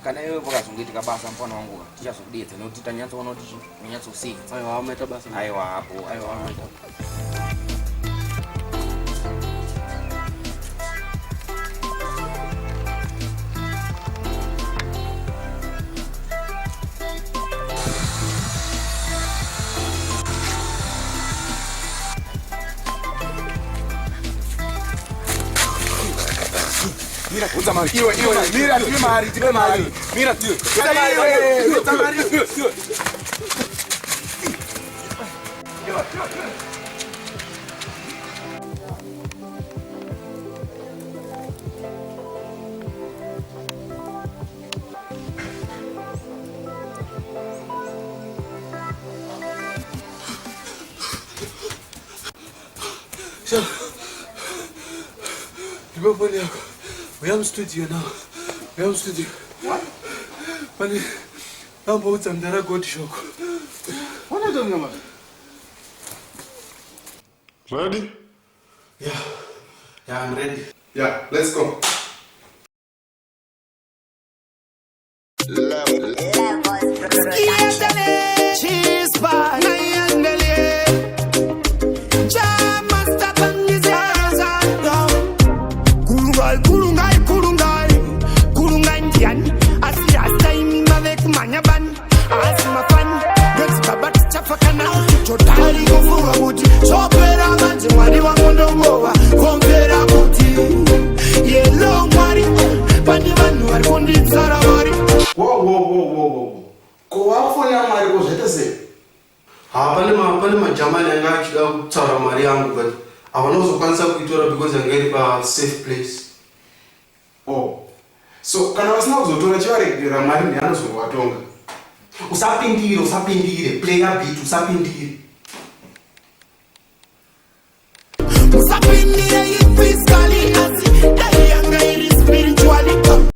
kana iwe vakazongoitika basa mufana wangu tichazodedza nekuti tanyatsoona kuti unyatsosei. Aiwa amaita basa. Aiwa hapo Aiwa amaita. Mira, usa mari. Mira, tipe mari. Mira, tío. Usa mari. Ndibafoni yakho. Uyam studio now. Uyam studio. What? Mani, nambo utsamdara God shock. What are you doing, man? Ready? Yeah, I'm ready. Yeah, let's go. Cheese pie, kurungai ndiani asi asaini mave kumanyabani asi mafani ndetsibaba tichapfakana totari kufura kuti chopera manje mwari vangondongova kompera kuti yelo mwari pane vanhu vari kunditsara mari. Whoa. Ko wafona mari ko zvete sei? Pane majamani anga achida kutsara mari yangu but havanozokwanisa kuitora because yanga iri safe place. Oh. So kana vasina kuzotora chivaregera mari ndianozovatonga. Usapindire, player beat usapindire.